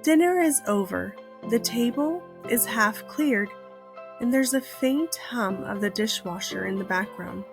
Dinner is over. The table is half cleared, and there's a faint hum of the dishwasher in the background.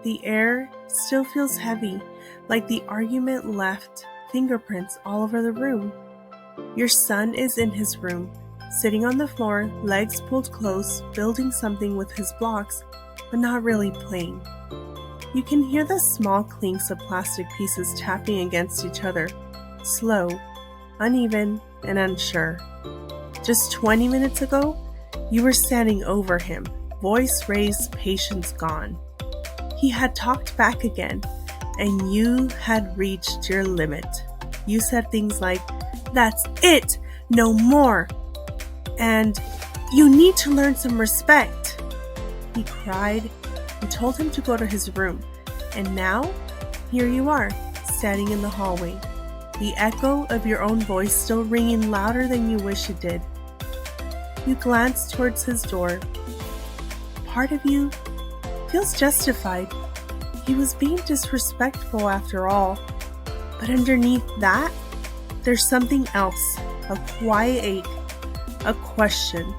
The air still feels heavy, like the argument left fingerprints all over the room. Your son is in his room, sitting on the floor, legs pulled close, building something with his blocks, but not really playing. You can hear the small clinks of plastic pieces tapping against each other, slow, uneven, and unsure. Just 20 minutes ago, you were standing over him, voice raised, patience gone. He had talked back again, and you had reached your limit. You said things like, "That's it, no more," and "You need to learn some respect." He cried and told him to go to his room, and now, here you are, standing in the hallway, the echo of your own voice still ringing louder than you wish it did. You glance towards his door. Part of you feels justified. He was being disrespectful after all. But underneath that, there's something else, a quiet ache, a question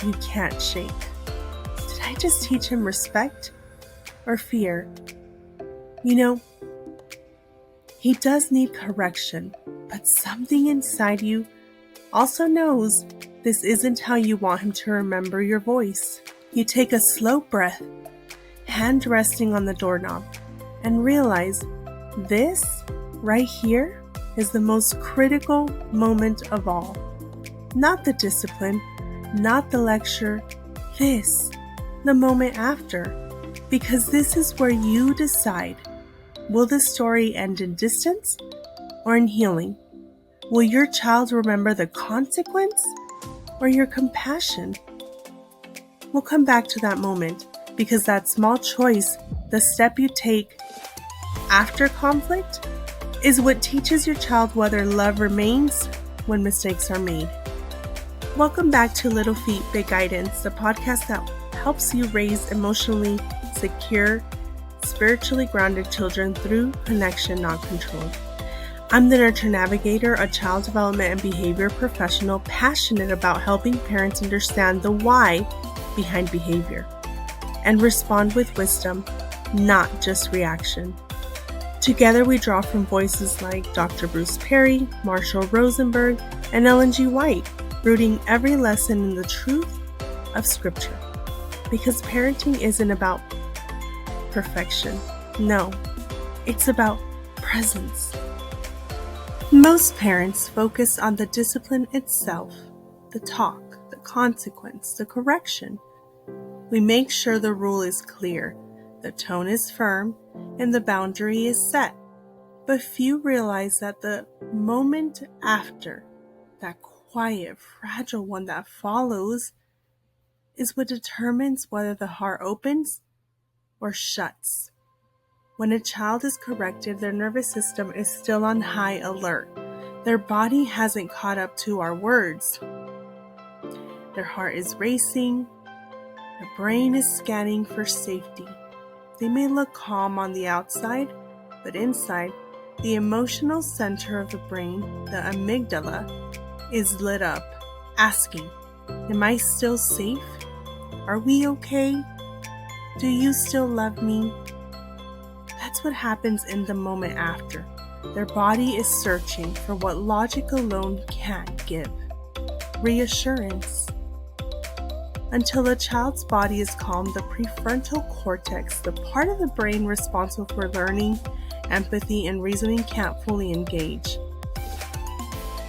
you can't shake. Did I just teach him respect or fear? You know, he does need correction, but something inside you also knows this isn't how you want him to remember your voice. You take a slow breath, hand resting on the doorknob, and realize this right here is the most critical moment of all. Not the discipline, not the lecture, the moment after. Because this is where you decide, will the story end in distance or in healing? Will your child remember the consequence or your compassion? We'll come back to that moment, because that small choice, the step you take after conflict, is what teaches your child whether love remains when mistakes are made. Welcome back to Little Feet, Big Guidance, the podcast that helps you raise emotionally secure, spiritually grounded children through connection, not control. I'm the Nurture Navigator, a child development and behavior professional passionate about helping parents understand the why behind behavior and respond with wisdom, not just reaction. Together we draw from voices like Dr. Bruce Perry, Marshall Rosenberg, and Ellen G. White, rooting every lesson in the truth of Scripture. Because parenting isn't about perfection. No, it's about presence. Most parents focus on the discipline itself, the talk, the consequence, the correction. We make sure the rule is clear, the tone is firm, and the boundary is set. But few realize that the moment after, that quiet, fragile one that follows, is what determines whether the heart opens or shuts. When a child is corrected, their nervous system is still on high alert. Their body hasn't caught up to our words. Their heart is racing. Their brain is scanning for safety. They may look calm on the outside, but inside, the emotional center of the brain, the amygdala, is lit up, asking, "Am I still safe? Are we okay? Do you still love me?" That's what happens in the moment after. Their body is searching for what logic alone can't give. Reassurance. Until a child's body is calm, the prefrontal cortex, the part of the brain responsible for learning, empathy, and reasoning, can't fully engage.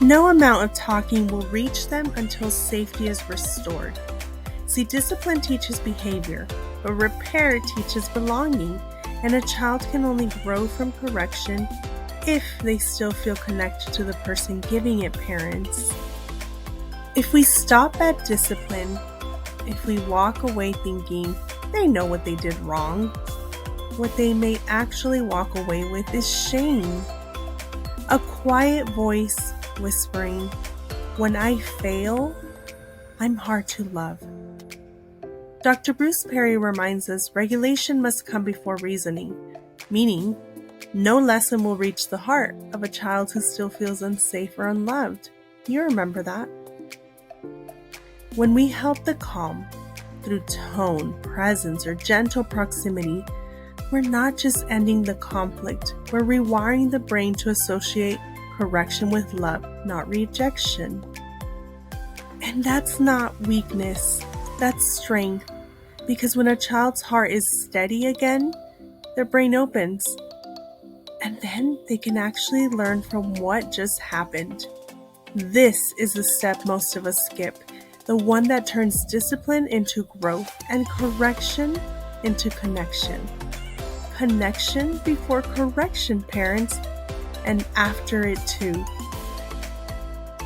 No amount of talking will reach them until safety is restored. See, discipline teaches behavior, but repair teaches belonging, and a child can only grow from correction if they still feel connected to the person giving it, parents. If we stop at discipline, if we walk away thinking they know what they did wrong, what they may actually walk away with is shame. A quiet voice whispering, "When I fail, I'm hard to love." Dr. Bruce Perry reminds us regulation must come before reasoning, meaning no lesson will reach the heart of a child who still feels unsafe or unloved. You remember that. When we help the calm through tone, presence, or gentle proximity, we're not just ending the conflict, we're rewiring the brain to associate correction with love, not rejection. And that's not weakness, that's strength. Because when a child's heart is steady again, their brain opens. And then they can actually learn from what just happened. This is the step most of us skip, the one that turns discipline into growth and correction into connection. Connection before correction, parents, and after it too.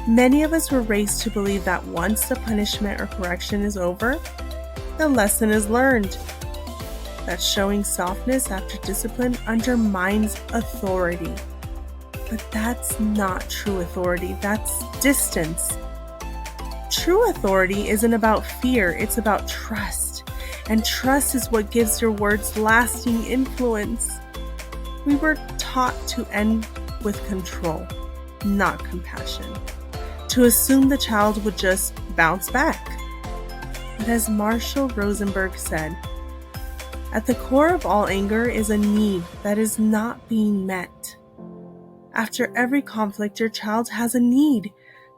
Many of us were raised to believe that once the punishment or correction is over, the lesson is learned. That showing softness after discipline undermines authority. But that's not true authority, that's distance. True authority isn't about fear, it's about trust. And trust is what gives your words lasting influence. We were taught to end with control, not compassion. To assume the child would just bounce back. But as Marshall Rosenberg said, at the core of all anger is a need that is not being met. After every conflict, your child has a need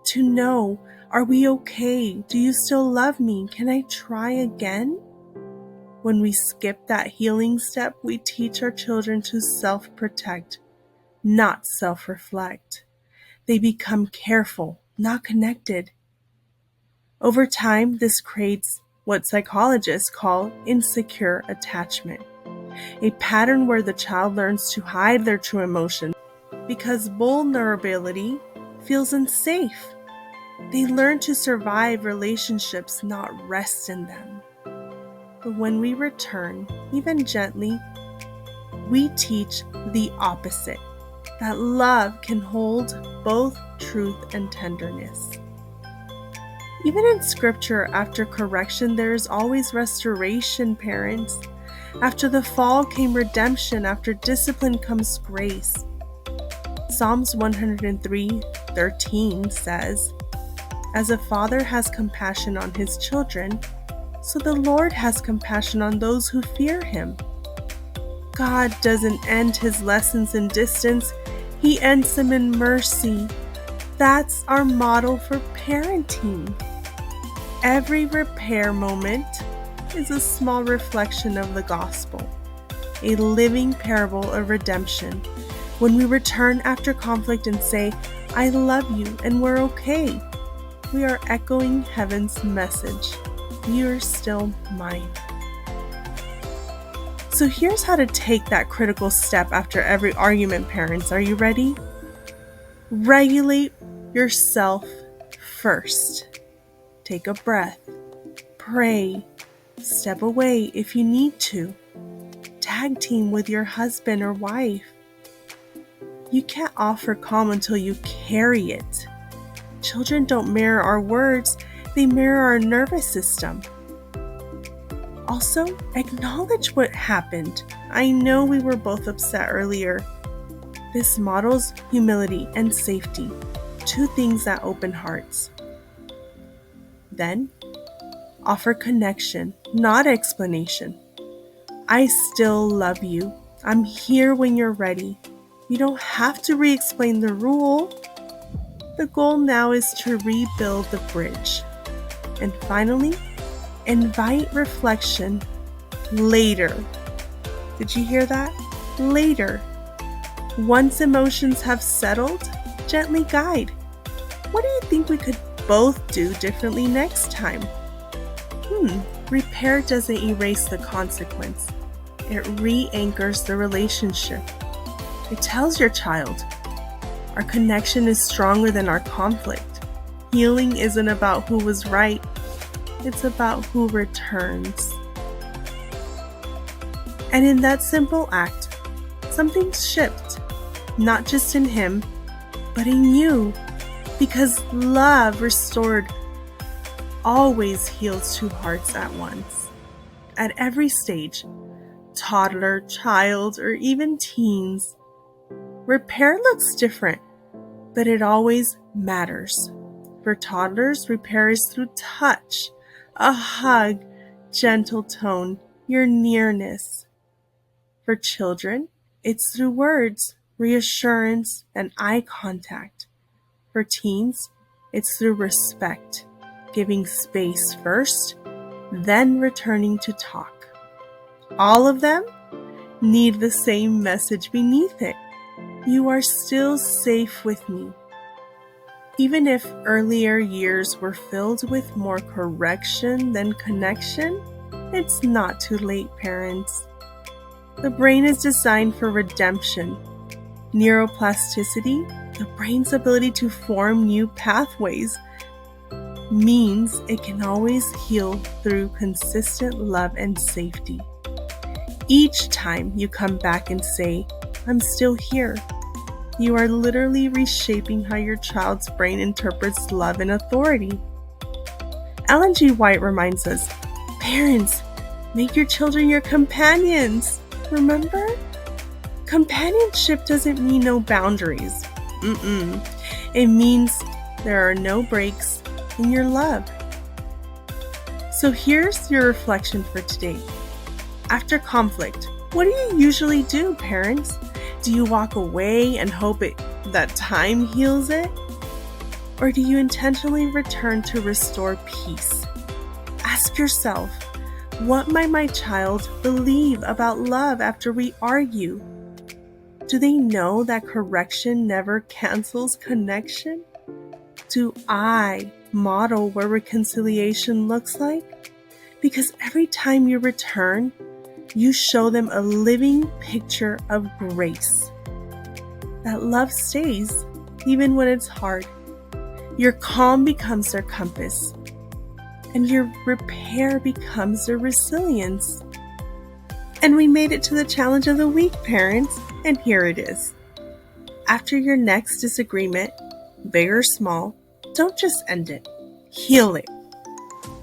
to know, are we okay? Do you still love me? Can I try again? When we skip that healing step, we teach our children to self-protect, not self-reflect. They become careful, not connected. Over time, this creates what psychologists call insecure attachment, a pattern where the child learns to hide their true emotions because vulnerability feels unsafe. They learn to survive relationships, not rest in them. But when we return, even gently, we teach the opposite, that love can hold both truth and tenderness. Even in scripture, after correction, there is always restoration, parents. After the fall came redemption, after discipline comes grace. Psalms 103:13 says, "As a father has compassion on his children, so the Lord has compassion on those who fear him." God doesn't end his lessons in distance, he ends them in mercy. That's our model for parenting. Every repair moment is a small reflection of the gospel, a living parable of redemption. When we return after conflict and say, "I love you and we're okay," we are echoing heaven's message, "You're still mine." So here's how to take that critical step after every argument, parents. Are you ready? Regulate yourself first. Take a breath. Pray. Step away if you need to. Tag team with your husband or wife. You can't offer calm until you carry it. Children don't mirror our words, they mirror our nervous system. Also, acknowledge what happened. I know we were both upset earlier. This models humility and safety, two things that open hearts. Then, offer connection, not explanation. "I still love you. I'm here when you're ready." You don't have to re-explain the rule. The goal now is to rebuild the bridge. And finally, invite reflection later. Did you hear that? Later. Once emotions have settled, gently guide. What do you think we could both do differently next time? Repair doesn't erase the consequence. It re-anchors the relationship. It tells your child, our connection is stronger than our conflict. Healing isn't about who was right, it's about who returns. And in that simple act, something shifted, not just in him, but in you. Because love restored always heals two hearts at once. At every stage, toddler, child, or even teens, repair looks different, but it always matters. For toddlers, repair is through touch, a hug, gentle tone, your nearness. For children, it's through words, reassurance, and eye contact. For teens, it's through respect, giving space first, then returning to talk. All of them need the same message beneath it. You are still safe with me. Even if earlier years were filled with more correction than connection, it's not too late, parents. The brain is designed for redemption. Neuroplasticity, the brain's ability to form new pathways, means it can always heal through consistent love and safety. Each time you come back and say, "I'm still here," you are literally reshaping how your child's brain interprets love and authority. Ellen G. White reminds us, parents, make your children your companions. Remember? Companionship doesn't mean no boundaries. It means there are no breaks in your love. So here's your reflection for today. After conflict, what do you usually do, parents? Do you walk away and hope that time heals it? Or do you intentionally return to restore peace? Ask yourself, what might my child believe about love after we argue? Do they know that correction never cancels connection? Do I model what reconciliation looks like? Because every time you return, you show them a living picture of grace. That love stays, even when it's hard. Your calm becomes their compass, and your repair becomes their resilience. And we made it to the challenge of the week, parents, and here it is. After your next disagreement, big or small, don't just end it, heal it.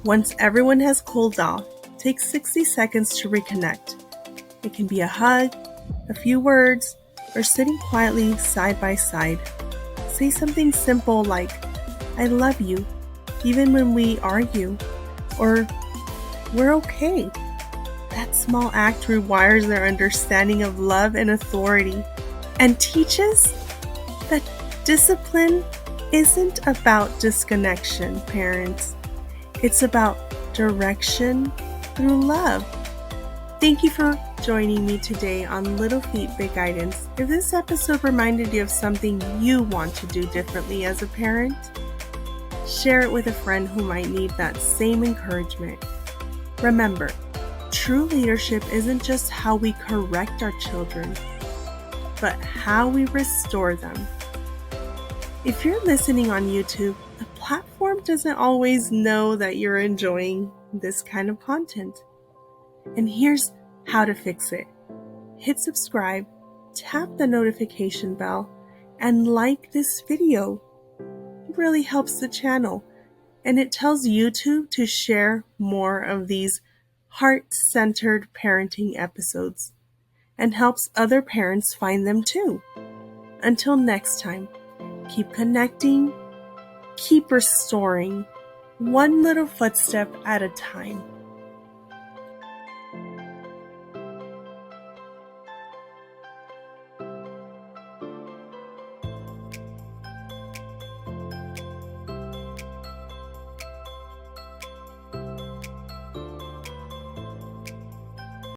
Once everyone has cooled off, take 60 seconds to reconnect. It can be a hug, a few words, or sitting quietly side by side. Say something simple like, "I love you," even when we argue, or "We're okay." That small act rewires their understanding of love and authority and teaches that discipline isn't about disconnection, parents. It's about direction through love. Thank you for joining me today on Little Feet, Big Guidance. If this episode reminded you of something you want to do differently as a parent, share it with a friend who might need that same encouragement. Remember, true leadership isn't just how we correct our children, but how we restore them. If you're listening on YouTube, the platform doesn't always know that you're enjoying this kind of content. And here's how to fix it. Hit subscribe, tap the notification bell, and like this video. It really helps the channel, and it tells YouTube to share more of these heart-centered parenting episodes and helps other parents find them too. Until next time, keep connecting, keep restoring, one little footstep at a time.